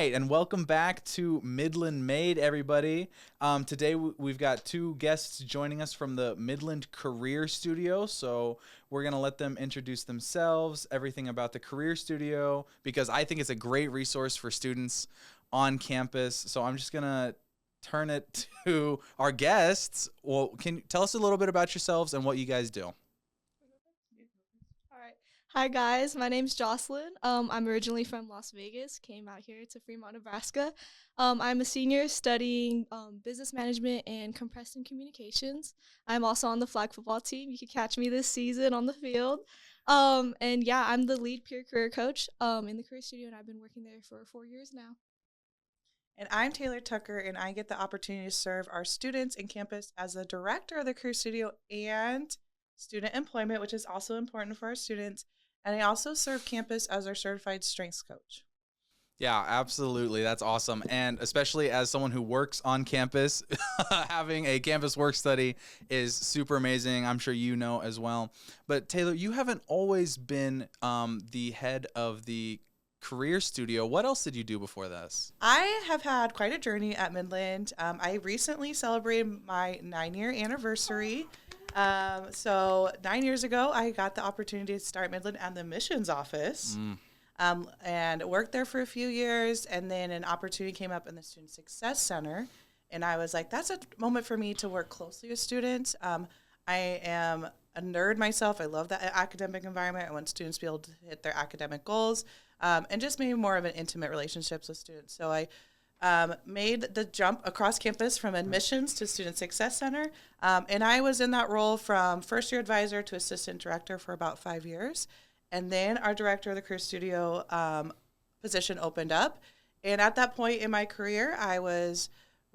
right, and welcome back to Midland Made, everybody. Today we've got two guests joining us from the Midland Career Studio, so we're going to let them introduce themselves, everything about the Career Studio, because I think it's a great resource for students on campus. So I'm just going to turn it to our guests. Well, can you tell us a little bit about yourselves and what you guys do? All right. Hi guys, my name's Jocelyn. I'm originally from Las Vegas, came out here to Fremont, Nebraska. I'm a senior studying business management and compressing communications. I'm also on the flag football team. You can catch me this season on the field. And yeah, I'm the lead peer career coach in the career studio, and I've been working there for 4 years now. And I'm Taylor Tucker, and I get the opportunity to serve our students in campus as the director of the Career Studio and student employment, which is also important for our students. And I also serve campus as our certified strengths coach. Yeah, absolutely. That's awesome. And especially as someone who works on campus, having a campus work study is super amazing. I'm sure you know as well. But Taylor, you haven't always been the head of the Career Studio. What else did you do before this? I have had quite a journey at Midland. I recently celebrated my 9-year anniversary. So 9 years ago, I got the opportunity to start Midland and the missions office. And worked there for a few years, and then an opportunity came up in the Student Success Center, and I was like, that's a moment for me to work closely with students. I am a nerd myself. I love that academic environment. I want students to be able to hit their academic goals, and just maybe more of an intimate relationships with students. So I made the jump across campus from admissions to Student Success Center, and I was in that role from first-year advisor to assistant director for about 5 years. And then our director of the Career Studio position opened up. And at that point in my career, I was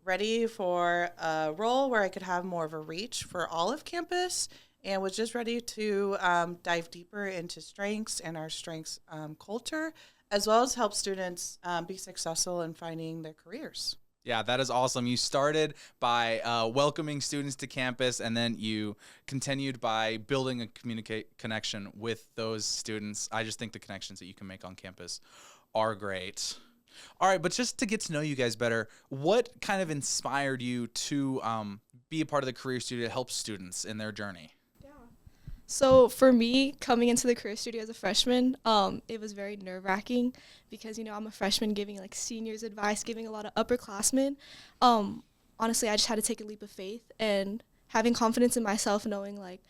ready for a role where I could have more of a reach for all of campus, and was just ready to dive deeper into strengths and our strengths culture, as well as help students be successful in finding their careers. Yeah, that is awesome. You started by welcoming students to campus, and then you continued by building a connection with those students. I just think the connections that you can make on campus are great. All right, but just to get to know you guys better, what kind of inspired you to be a part of the Career Studio to help students in their journey? So for me, coming into the career studio as a freshman, it was very nerve-wracking because, I'm a freshman giving like seniors advice, giving a lot of upperclassmen. Honestly, I just had to take a leap of faith and having confidence in myself, knowing like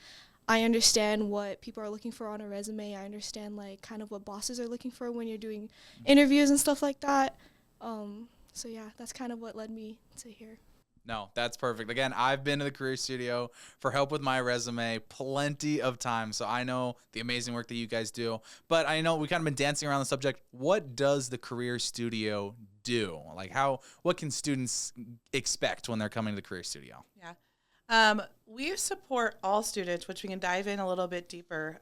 I understand what people are looking for on a resume. I understand like kind of what bosses are looking for when you're doing interviews and stuff like that. So yeah, that's kind of what led me to here. No, that's perfect. Again, I've been to the Career Studio for help with my resume plenty of times, so I know the amazing work that you guys do. But I know we've kind of been dancing around the subject. What does the Career Studio do? Like what can students expect when they're coming to the Career Studio? Yeah. We support all students, which we can dive in a little bit deeper,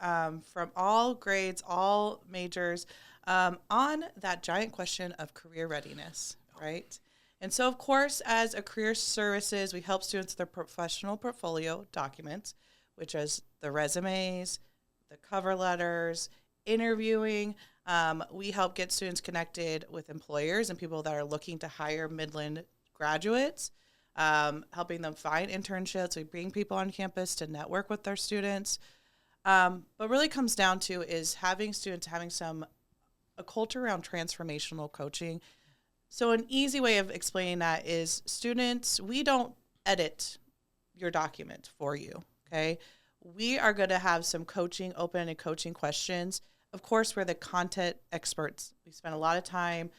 from all grades, all majors, on that giant question of career readiness, right? And so, of course, as a career services, we help students with their professional portfolio documents, which is the resumes, the cover letters, interviewing. We help get students connected with employers and people that are looking to hire Midland graduates, helping them find internships. We bring people on campus to network with their students. But really comes down to is having students having a culture around transformational coaching. So an easy way of explaining that is students, we don't edit your document for you, okay? We are going to have some open coaching questions. Of course, we're the content experts. We spend a lot of time,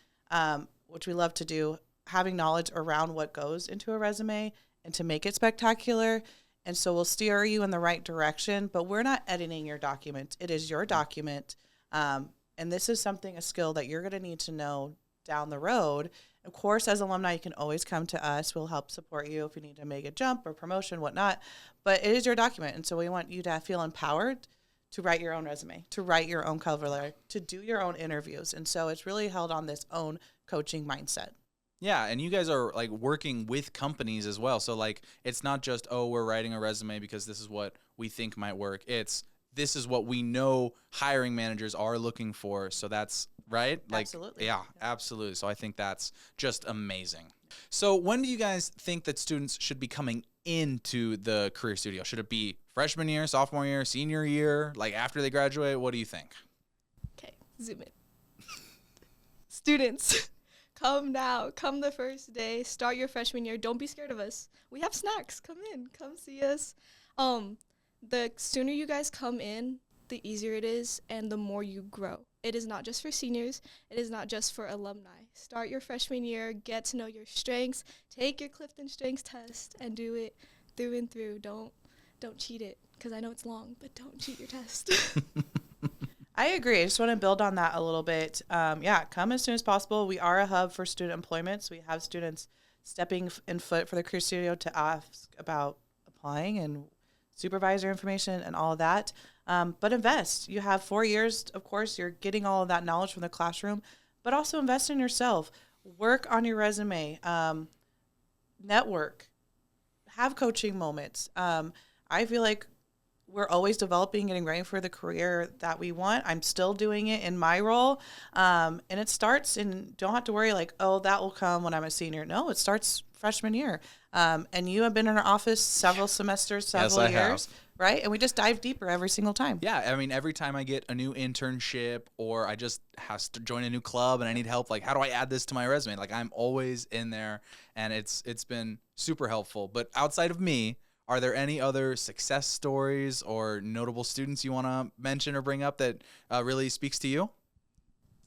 which we love to do, having knowledge around what goes into a resume and to make it spectacular. And so we'll steer you in the right direction, but we're not editing your document. It is your document. And this is a skill that you're going to need to know down the road. Of course, as alumni, you can always come to us. We'll help support you if you need to make a jump or promotion, whatnot. But it is your document, and so we want you to feel empowered to write your own resume, to write your own cover letter, to do your own interviews. And so it's really held on this own coaching mindset. Yeah, and you guys are like working with companies as well. So like it's not just, oh, we're writing a resume because this is what we think might work. It's this is what we know hiring managers are looking for. So that's right. Like, Absolutely. Yeah, absolutely. So I think that's just amazing. So when do you guys think that students should be coming into the Career Studio? Should it be freshman year, sophomore year, senior year, like after they graduate? What do you think? Okay, zoom in. Students, come now. Come the first day. Start your freshman year. Don't be scared of us. We have snacks. Come in. Come see us. The sooner you guys come in, the easier it is and the more you grow. It is not just for seniors. It is not just for alumni. Start your freshman year. Get to know your strengths. Take your CliftonStrengths test and do it through and through. Don't cheat it, because I know it's long, but don't cheat your test. I agree. I just want to build on that a little bit. Come as soon as possible. We are a hub for student employment, so we have students stepping in foot for the Career Studio to ask about applying and supervisor information and all of that. But invest. You have 4 years, of course, you're getting all of that knowledge from the classroom, but also invest in yourself. Work on your resume. Network. Have coaching moments. I feel like we're always developing, getting ready for the career that we want. I'm still doing it in my role. And it starts, and don't have to worry like, oh, that will come when I'm a senior. No, it starts freshman year. And you have been in our office several semesters, several years, right? And we just dive deeper every single time. Yeah, I mean, every time I get a new internship or I just have to join a new club and I need help, like, how do I add this to my resume? Like, I'm always in there, and it's been super helpful. But outside of me, are there any other success stories or notable students you want to mention or bring up that really speaks to you?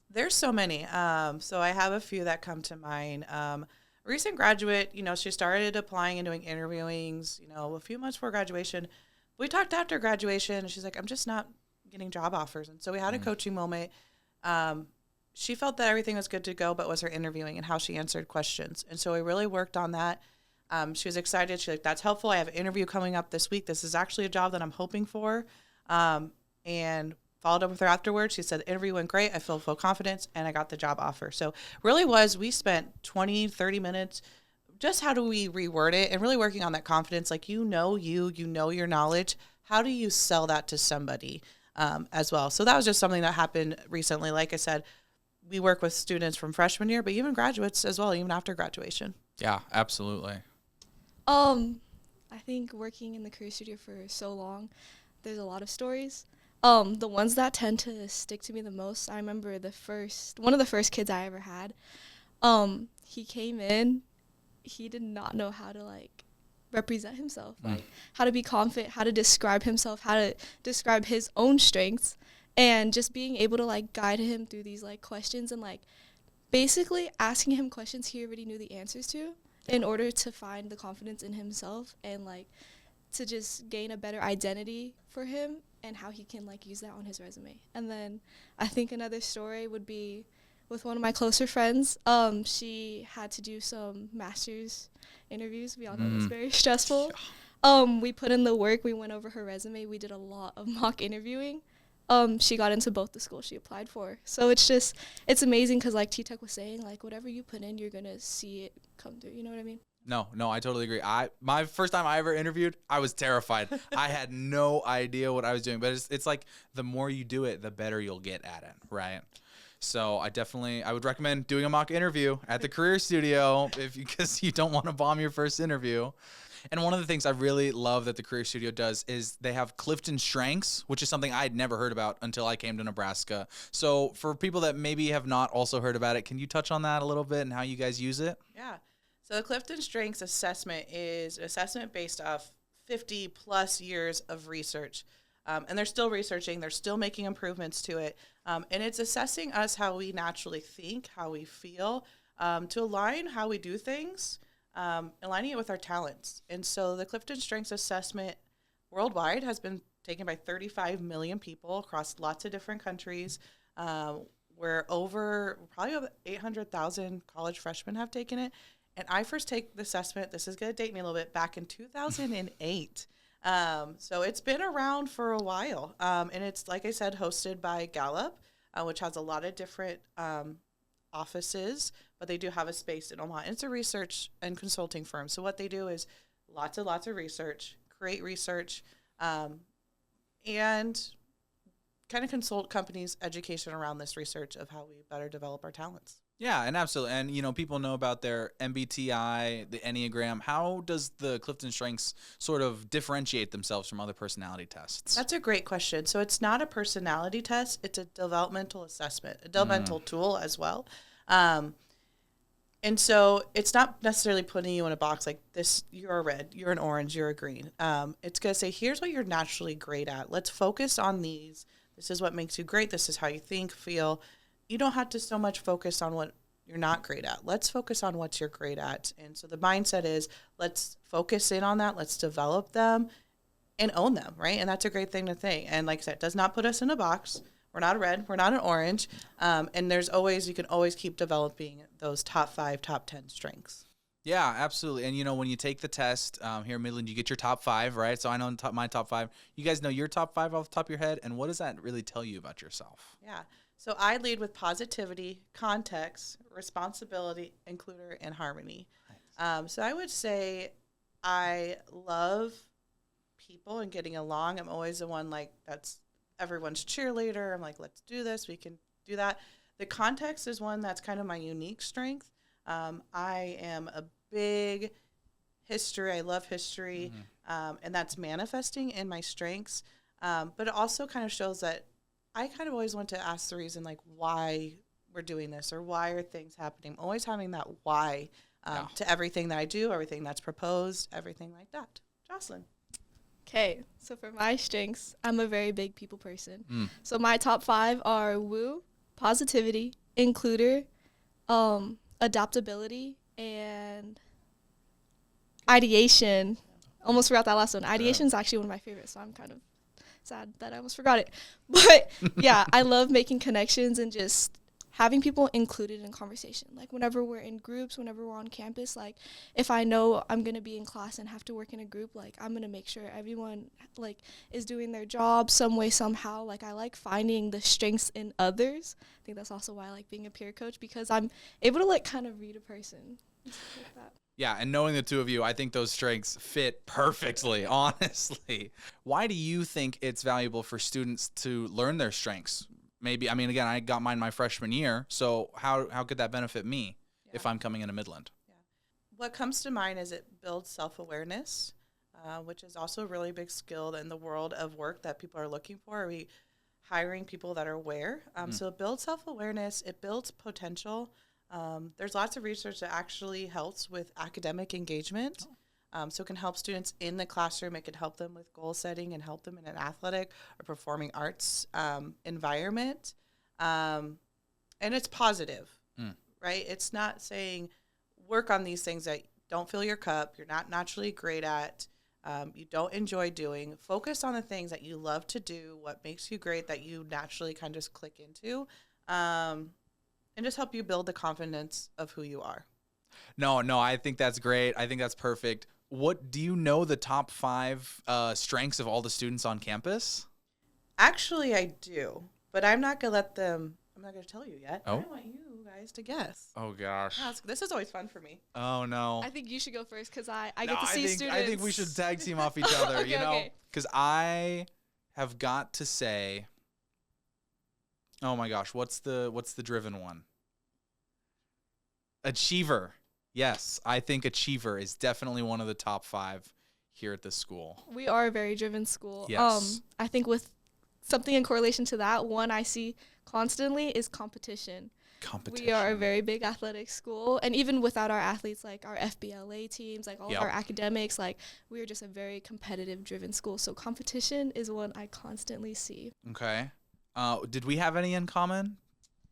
There's so many. So I have a few that come to mind. Recent graduate, she started applying and doing interviewings, a few months before graduation. We talked after graduation, and she's like, I'm just not getting job offers. And so we had a coaching moment. She felt that everything was good to go, but was her interviewing and how she answered questions. And so we really worked on that. She was excited. She's like, that's helpful. I have an interview coming up this week. This is actually a job that I'm hoping for. And followed up with her afterwards. She said the interview went great. I feel full confidence, and I got the job offer. So really we spent 20, 30 minutes just how do we reword it and really working on that confidence. Like, you know your knowledge. How do you sell that to somebody as well? So that was just something that happened recently. Like I said, we work with students from freshman year, but even graduates as well, even after graduation. Yeah, absolutely. I think working in the Career Studio for so long, there's a lot of stories. The ones that tend to stick to me the most, I remember one of the first kids I ever had. He came in, he did not know how to represent himself, how to be confident, how to describe himself, how to describe his own strengths, and just being able to guide him through these questions and basically asking him questions he already knew the answers to in order to find the confidence in himself and to just gain a better identity for him and how he can use that on his resume. And then I think another story would be with one of my closer friends. She had to do some master's interviews. We all know it's very stressful. We put in the work. We went over her resume. We did a lot of mock interviewing. She got into both the schools she applied for. So it's amazing because T-Tech was saying, whatever you put in, you're going to see it come through. You know what I mean? No, I totally agree. My first time I ever interviewed, I was terrified. I had no idea what I was doing, but it's the more you do it, the better you'll get at it, right? So I would recommend doing a mock interview at the Career Studio because you don't want to bomb your first interview. And one of the things I really love that the Career Studio does is they have CliftonStrengths, which is something I'd never heard about until I came to Nebraska. So for people that maybe have not also heard about it, can you touch on that a little bit and how you guys use it? Yeah. So the CliftonStrengths assessment is an assessment based off 50 plus years of research. And they're still researching. They're still making improvements to it. And it's assessing us how we naturally think, how we feel, to align how we do things, aligning it with our talents. And so the CliftonStrengths assessment worldwide has been taken by 35 million people across lots of different countries, where probably over 800,000 college freshmen have taken it. And I first take the assessment, this is going to date me a little bit, back in 2008. So it's been around for a while. And it's, like I said, hosted by Gallup, which has a lot of different offices, but they do have a space in Omaha. It's a research and consulting firm. So what they do is lots of research, create research, and kind of consult companies' education around this research of how we better develop our talents. Yeah, and absolutely. And, you know, people know about their MBTI, the Enneagram. How does the CliftonStrengths sort of differentiate themselves from other personality tests? That's a great question. So it's not a personality test. It's a developmental assessment, a developmental tool as well. And so it's not necessarily putting you in a box like this, you're a red, you're an orange, you're a green. It's going to say, here's what you're naturally great at. Let's focus on these. This is what makes you great. This is how you think, feel. You don't have to so much focus on what you're not great at. Let's focus on what you're great at. And so the mindset is, let's focus in on that. Let's develop them and own them, right? And that's a great thing to think. And like I said, it does not put us in a box. We're not a red. We're not an orange. And you can always keep developing those top 5, top 10 strengths. Yeah, absolutely. And, you know, when you take the test here in Midland, you get your top 5, right? So I know my top 5. You guys know your top 5 off the top of your head. And what does that really tell you about yourself? Yeah. So I lead with positivity, context, responsibility, includer, and harmony. Nice. So I would say I love people and getting along. I'm always the one that's everyone's cheerleader. I'm like, let's do this. We can do that. The context is one that's kind of my unique strength. I am a big history. I love history. And that's manifesting in my strengths. But it also kind of shows that I kind of always want to ask the reason, like, why we're doing this or why are things happening. I'm always having that why to everything that I do, everything that's proposed, everything like that. Jocelyn. Okay, so for my strengths, I'm a very big people person. So my top 5 are woo, positivity, includer, adaptability, and ideation. Almost forgot that last one. Ideation is actually one of my favorites, so I'm kind of sad that I almost forgot it. But yeah, I love making connections and just having people included in conversation. Like whenever we're in groups, whenever we're on campus, like if I know I'm going to be in class and have to work in a group, like I'm going to make sure everyone like is doing their job some way, somehow. Like I like finding the strengths in others. I think that's also why I like being a peer coach, because I'm able to like kind of read a person. Like that. Yeah, and knowing the two of you, I think those strengths fit perfectly, honestly. Why do you think it's valuable for students to learn their strengths? Maybe, I mean, again, I got mine my freshman year, so how could that benefit me if I'm coming into Midland? Yeah. What comes to mind is it builds self-awareness, which is also a really big skill in the world of work that people are looking for. Are we hiring people that are aware? So it builds self-awareness, it builds potential. There's lots of research that actually helps with academic engagement. So it can help students in the classroom. It can help them with goal setting and help them in an athletic or performing arts environment. And it's positive, right? It's not saying work on these things that don't fill your cup, you're not naturally great at, you don't enjoy doing. Focus on the things that you love to do, what makes you great, that you naturally kind of just click into. And just help you build the confidence of who you are. No, I think that's great. I think that's perfect. What do you know the top 5 strengths of all the students on campus? Actually, I do, but I'm not going to tell you yet. Oh. I want you guys to guess. Oh, gosh. This is always fun for me. Oh, no. I think you should go first because I get to see students. I think we should tag team off each other, you know? Because I have got to say, oh, my gosh, what's the driven one? Achiever. Yes, I think achiever is definitely one of the top 5 here at this school. We are a very driven school. Yes. I think with something in correlation to that, one I see constantly is competition. We are a very big athletic school, and even without our athletes, like our FBLA teams, like all of our academics, like we are just a very competitive, driven school. So competition is one I constantly see. Okay. Did we have any in common?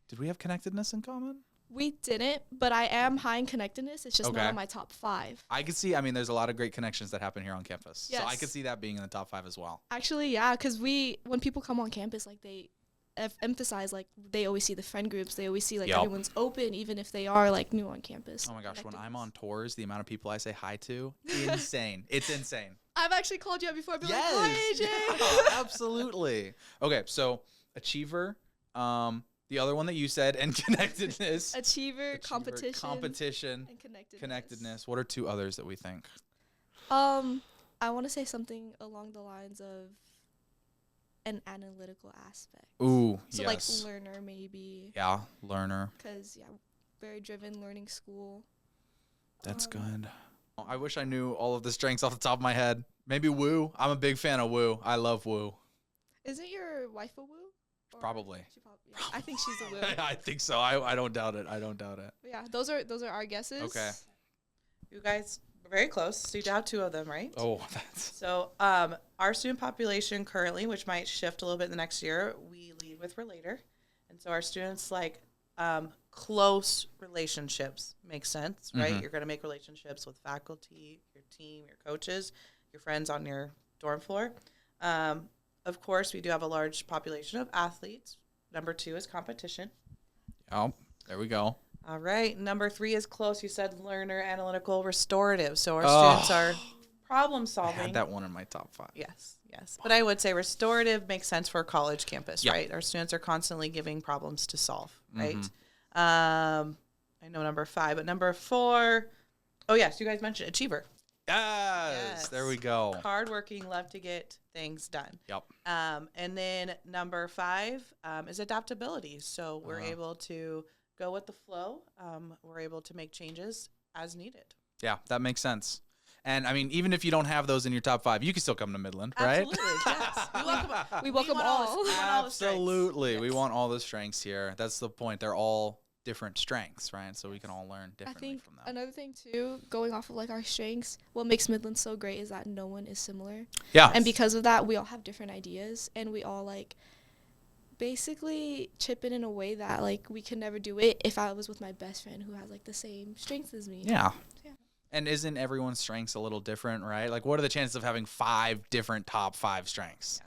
Did we have connectedness in common? We didn't, but I am high in connectedness. It's just not on my top 5. I could see, I mean, there's a lot of great connections that happen here on campus. Yes. So I could see that being in the top 5 as well. Actually, yeah, because when people come on campus, like they emphasize, like they always see the friend groups. They always see like everyone's open, even if they are like new on campus. Oh my gosh, when I'm on tours, the amount of people I say hi to, insane. It's insane. I've actually called you out before. I've been like, hi, AJ. Yeah, absolutely. Okay, so achiever, the other one that you said, and connectedness. Achiever, competition, and connectedness. What are 2 others that we think? I want to say something along the lines of an analytical aspect. Ooh, So yes. like learner maybe. Yeah, learner. Because very driven, learning school. That's good. I wish I knew all of the strengths off the top of my head. Maybe woo. I'm a big fan of woo. I love woo. Isn't your wife a woo? Or Probably. yeah, I think she's a woo. I think so. I don't doubt it. I don't doubt it. But yeah, those are our guesses. Okay. You guys are very close. So you have 2 of them, right? Oh, that's So our student population currently, which might shift a little bit in the next year, we lead with relator. And so our students like close relationships. Makes sense, right? Mhm. You're going to make relationships with faculty, your team, your coaches, your friends on your dorm floor. Of course, we do have a large population of athletes. Number 2 is competition. Oh, there we go. All right. Number 3 is close. You said learner, analytical, restorative. So our Oh. students are problem I solving. had that one in my top 5. Yes, yes. But I would say restorative makes sense for a college campus, Yeah. right? Our students are constantly giving problems to solve, right? Mhm. I know number 5, but number 4, oh yes, you guys mentioned achiever. Yes, there we go. Hardworking, love to get things done. Yep. And then number 5 is adaptability. So we're Uh-huh. able to go with the flow. We're able to make changes as needed. Yeah, that makes sense. And I mean, even if you don't have those in your top 5, you can still come to Midland, right? Absolutely, yes. We welcome want all. we want all the strengths. Absolutely. We Yes. want all the strengths here. That's the point. They're all different strengths, right? So we can all learn I differently think from them. another thing too, going off of like our strengths, what makes Midland so great is that no one is similar. Yeah. And because of that, we all have different ideas and we all like basically chip in a way that like we could never do it if I was with my best friend who has like the same strengths as me. Yeah. Yeah. And isn't everyone's strengths a little different, right? Like, what are the chances of having 5 different top 5 strengths?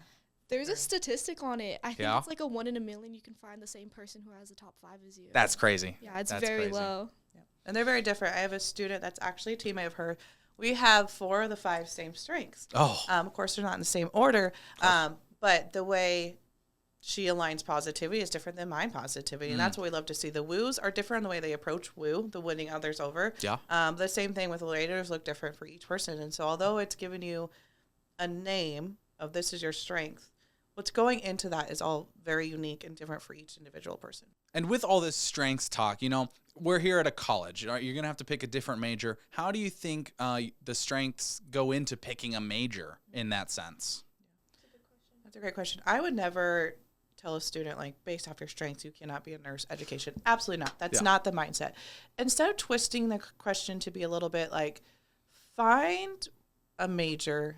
There's a statistic on it. I think Yeah? it's like a 1 in a million you can find the same person who has the top 5 as you. That's crazy. Yeah, it's That's very crazy. low. And they're very different. I have a student that's actually a teammate of her. We have 4 of the 5 same strengths. Oh, Of course, they're not in the same order, but the way she aligns positivity is different than mine positivity, and that's what we love to see. The woos are different in the way they approach woo, the winning others over. yeah. The same thing with the relators look different for each person, and so although it's given you a name of this is your strength, what's going into that is all very unique and different for each individual person. And with all this strengths talk, you know, we're here at a college. You're going to have to pick a different major. How do you think the strengths go into picking a major in that sense? That's a great question. I would never tell a student, like, based off your strengths, you cannot be a nurse education. Absolutely not. That's Yeah. not the mindset. Instead of twisting the question to be a little bit like, find a major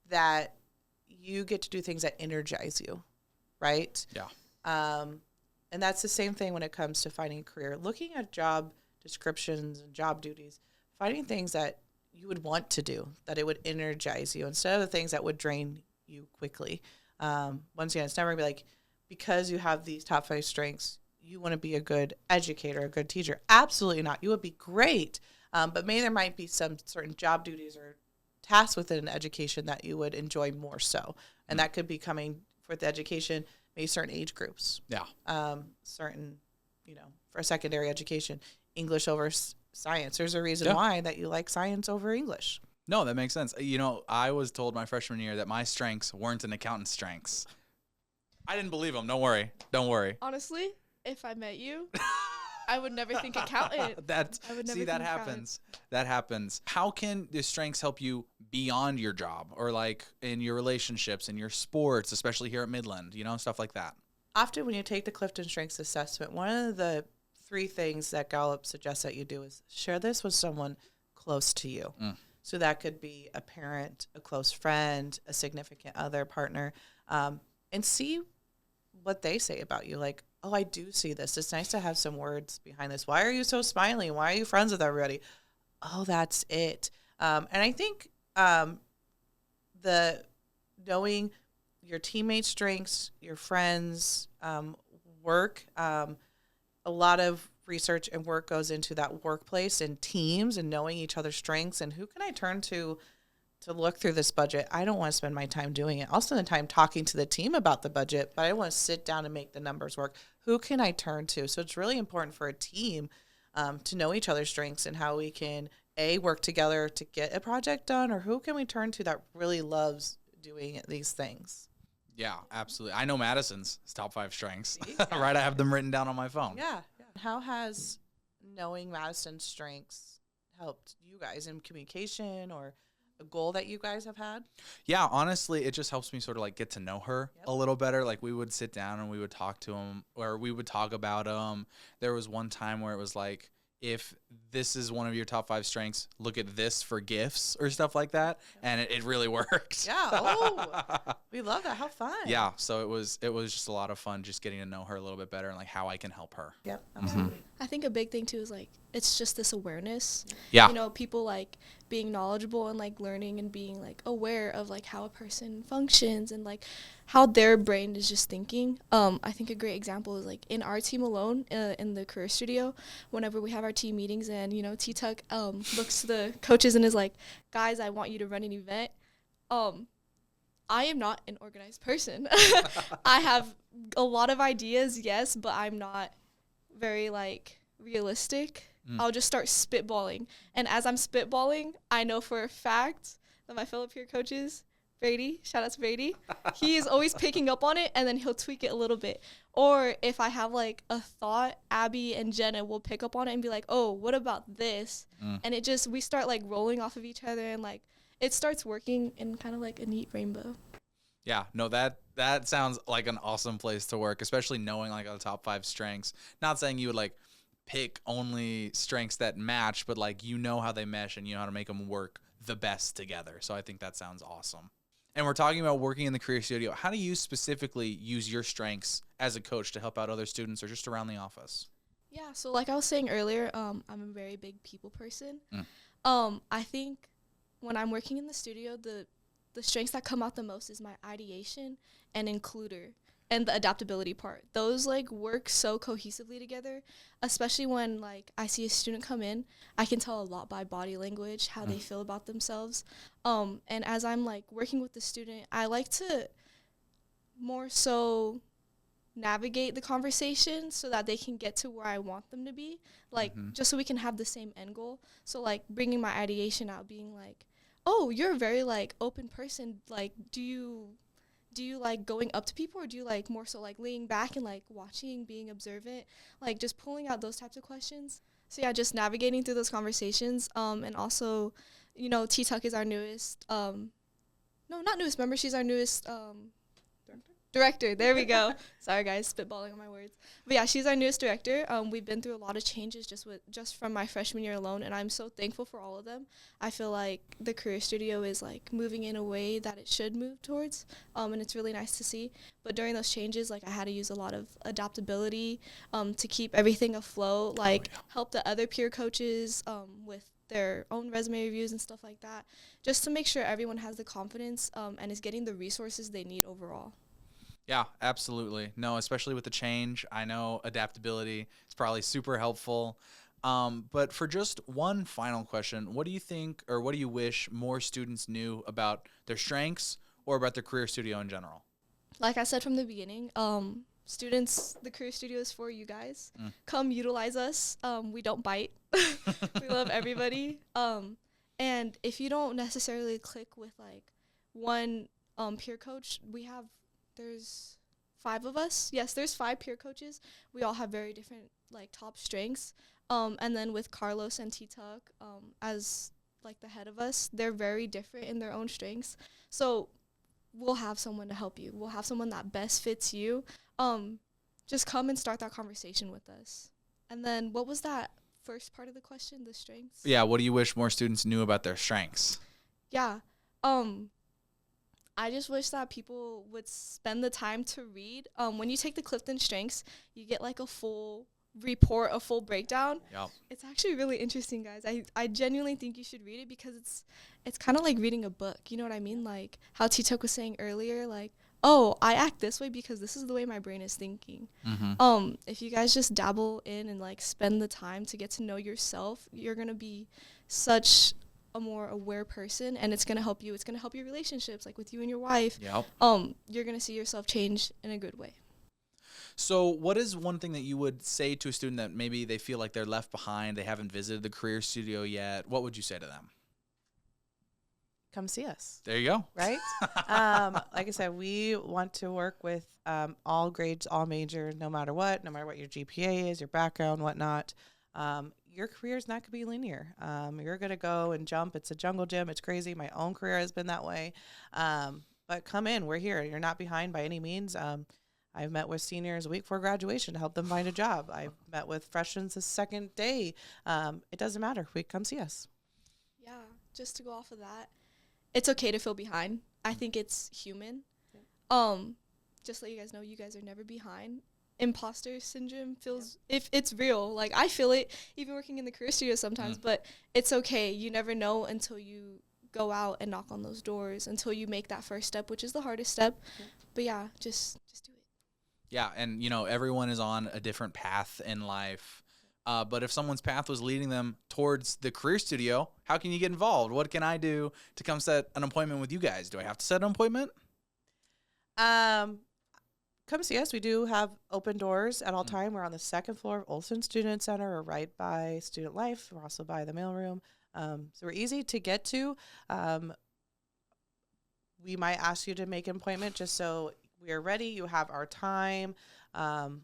that you get to do things that energize you, right? Yeah. And that's the same thing when it comes to finding a career. Looking at job descriptions and job duties, finding things that you would want to do, that it would energize you instead of the things that would drain you quickly. Once again, it's never gonna be like, because you have these top 5 strengths, you want to be a good educator, a good teacher. Absolutely not. You would be great, but maybe there might be some certain job duties or tasks within education that you would enjoy more so. And that could be coming for the education, maybe certain age groups. Yeah. Certain, for secondary education, English over science. There's a reason Yeah. why that you like science over English. No, that makes sense. You know, I was told my freshman year that my strengths weren't an accountant's strengths. I didn't believe them. Don't worry. Don't worry. Honestly, if I met you, I would never think accountant. I would never See, that think happens. That happens. How can the strengths help you beyond your job or like in your relationships, in your sports, especially here at Midland, stuff like that? Often when you take the CliftonStrengths assessment, one of the 3 things that Gallup suggests that you do is share this with someone close to you. So that could be a parent, a close friend, a significant other, partner, and see what they say about you. Like, oh, I do see this. It's nice to have some words behind this. Why are you so smiling? Why are you friends with everybody? Oh, that's it. And I think the knowing your teammates' strengths, your friends' work, a lot of research and work goes into that workplace and teams and knowing each other's strengths and who can I turn to look through this budget. I don't want to spend my time doing it. I'll spend the time talking to the team about the budget, but I want to sit down and make the numbers work. Who can I turn to? So it's really important for a team to know each other's strengths and how we can, work together to get a project done, or who can we turn to that really loves doing these things? Yeah, absolutely. I know Madison's top 5 strengths. See? Right, I have them written down on my phone. Yeah. How has knowing Madison's strengths helped you guys in communication or a goal that you guys have had? Yeah, honestly, it just helps me sort of like get to know her a little better. Like we would sit down and we would talk to him, or we would talk about there was one time where it was like, if this is one of your top 5 strengths, look at this for gifts or stuff like that. And it really worked. Yeah. Oh, we love that. How fun. Yeah. So it was just a lot of fun just getting to know her a little bit better and like how I can help her. Yep. Absolutely. I think a big thing too is like it's just this awareness. Yeah. You know, people like being knowledgeable and like learning and being like aware of like how a person functions and like how their brain is just thinking. I think a great example is like in our team alone in the career studio, whenever we have our team meetings and you know T-Tuck looks to the coaches and is like, guys, I want you to run an event. I am not an organized person. I have a lot of ideas, yes, but I'm not very like realistic. I'll just start spitballing. And as I'm spitballing, I know for a fact that my fellow peer coaches, Brady, shout out to Brady, he is always picking up on it and then he'll tweak it a little bit. Or if I have like a thought, Abby and Jenna will pick up on it and be like, oh, what about this? And we start like rolling off of each other and like it starts working in kind of like a neat rainbow. Yeah, no, that sounds like an awesome place to work, especially knowing like the top 5 strengths. Not saying you would like pick only strengths that match, but like you know how they mesh and you know how to make them work the best together. So I think that sounds awesome. And we're talking about working in the career studio. How do you specifically use your strengths as a coach to help out other students or just around the office? Yeah, so like I was saying earlier, I'm a very big people person. I think when I'm working in the studio, the strengths that come out the most is my ideation and includer and the adaptability part. Those like work so cohesively together, especially when like I see a student come in, I can tell a lot by body language, how they feel about themselves. And as I'm like working with the student, I like to more so navigate the conversation so that they can get to where I want them to be, like just so we can have the same end goal. So like bringing my ideation out, being like, oh, you're a very like open person, like do you like going up to people, or do you like more so like leaning back and like watching, being observant, like just pulling out those types of questions. So yeah, just navigating through those conversations. And also, you know, T-Tuck is our newest no, not newest member, she's our newest director. There we go. Sorry guys, spitballing on my words. But yeah, she's our newest director. We've been through a lot of changes just from my freshman year alone, and I'm so thankful for all of them. I feel like the career studio is like moving in a way that it should move towards, and it's really nice to see. But during those changes, like I had to use a lot of adaptability to keep everything afloat, like help the other peer coaches with their own resume reviews and stuff like that, just to make sure everyone has the confidence and is getting the resources they need overall. Yeah, absolutely. No, especially with the change, I know adaptability is probably super helpful. But for just one final question, what do you think, or what do you wish more students knew about their strengths or about their career studio in general? Like I said from the beginning, students, the career studio is for you guys. Come utilize us. We don't bite. We love everybody. And if you don't necessarily click with like one peer coach, there's 5 of us. Yes, there's 5 peer coaches. We all have very different like top strengths. And then with Carlos and T-Tuck as like the head of us, they're very different in their own strengths. So we'll have someone to help you. We'll have someone that best fits you. Just come and start that conversation with us. And then what was that first part of the question, the strengths? Yeah, what do you wish more students knew about their strengths? Yeah. I just wish that people would spend the time to read. When you take the CliftonStrengths, you get like a full report, a full breakdown. Yep. It's actually really interesting, guys. I genuinely think you should read it because it's kind of like reading a book. You know what I mean? Like how T-Tuck was saying earlier, like, oh, I act this way because this is the way my brain is thinking. If you guys just dabble in and like spend the time to get to know yourself, you're going to be such a more aware person, and it's going to help you. It's going to help your relationships, like with you and your wife. Yep. You're going to see yourself change in a good way. So what is one thing that you would say to a student that maybe they feel like they're left behind, they haven't visited the career studio yet? What would you say to them? come see us. There you go. Right? Like I said, we want to work with all grades, all majors, no matter what your GPA is, your background, whatnot. Your career is not going to be linear. You're going to go and jump. It's a jungle gym. It's crazy. My own career has been that way. But come in. We're here. You're not behind by any means. I've met with seniors a week before graduation to help them find a job. I've met with freshmen the second day. It doesn't matter. Come see us. Yeah, just to go off of that, it's okay to feel behind. I think it's human. Just to let you guys know, you guys are never behind. Imposter syndrome feels, if it's real, like I feel it even working in the career studio sometimes, but it's okay. You never know until you go out and knock on those doors, until you make that first step, which is the hardest step. But yeah, just do it. Yeah, and everyone is on a different path in life. But if someone's path was leading them towards the career studio, how can you get involved? What can I do to come set an appointment with you guys? Do I have to set an appointment? Come see us. We do have open doors at all time. We're on the second floor of Olson Student Center. We're right by Student Life. We're also by the mailroom. So we're easy to get to. We might ask you to make an appointment just so we are ready. You have our time. And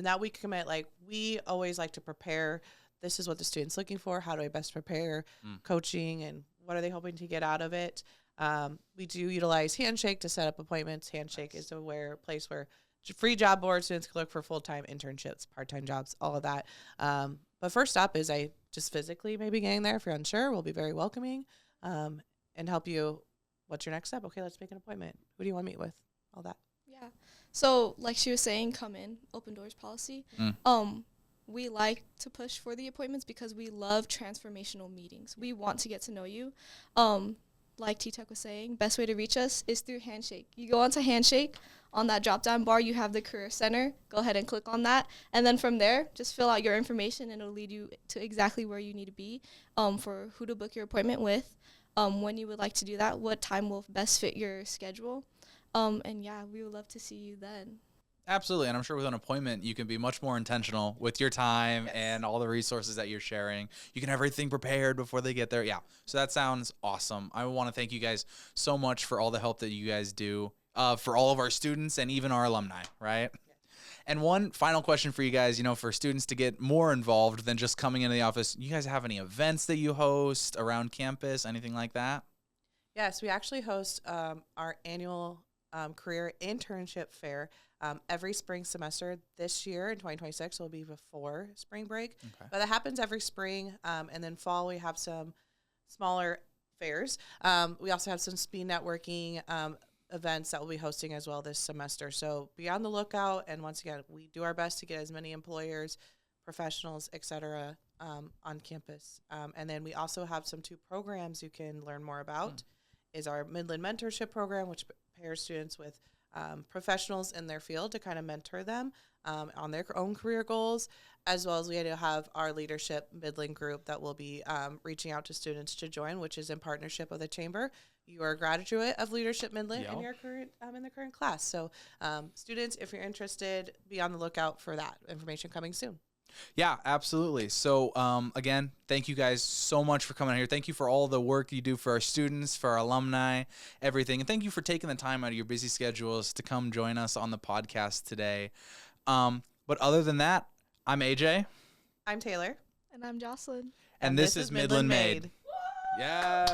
that we commit, we always like to prepare. This is what the student's looking for. How do I best prepare? Coaching, and what are they hoping to get out of it? We do utilize Handshake to set up appointments. Handshake is a place where free job board students can look for full-time internships, part-time jobs, all of that. But first up is just physically maybe getting there. If you're unsure, we'll be very welcoming and help you. What's your next step? Okay, let's make an appointment. Who do you want to meet with? All that. Yeah. So like she was saying, come in, open doors policy. We like to push for the appointments because we love transformational meetings. We want to get to know you. Like T-Tech was saying, best way to reach us is through Handshake. You go onto Handshake. On that drop-down bar, you have the Career Center. Go ahead and click on that. And then from there, just fill out your information, and it'll lead you to exactly where you need to be for who to book your appointment with, when you would like to do that, what time will best fit your schedule. And, yeah, we would love to see you then. Absolutely, and I'm sure with an appointment, you can be much more intentional with your time and all the resources that you're sharing. You can have everything prepared before they get there. Yeah, so that sounds awesome. I want to thank you guys so much for all the help that you guys do for all of our students and even our alumni, right? Yeah. And one final question for you guys, for students to get more involved than just coming into the office, you guys have any events that you host around campus, anything like that? Yes, we actually host our annual career internship fair every spring semester. This year in 2026 will be before spring break, but that happens every spring. And then fall we have some smaller fairs. We also have some speed networking events that we'll be hosting as well this semester. So be on the lookout. And once again, we do our best to get as many employers, professionals, etc. On campus. And then we also have some 2 programs you can learn more about. Is our Midland Mentorship Program, which pairs students with professionals in their field to kind of mentor them on their own career goals, as well as we have our Leadership Midland group that will be reaching out to students to join, which is in partnership with the Chamber. You are a graduate of Leadership Midland and you're in the current class. So students, if you're interested, be on the lookout for that information coming soon. Yeah, absolutely. So, again, thank you guys so much for coming out here. Thank you for all the work you do for our students, for our alumni, everything. And thank you for taking the time out of your busy schedules to come join us on the podcast today. But other than that, I'm AJ. I'm Taylor. And I'm Jocelyn. And this is Midland Made. Yes.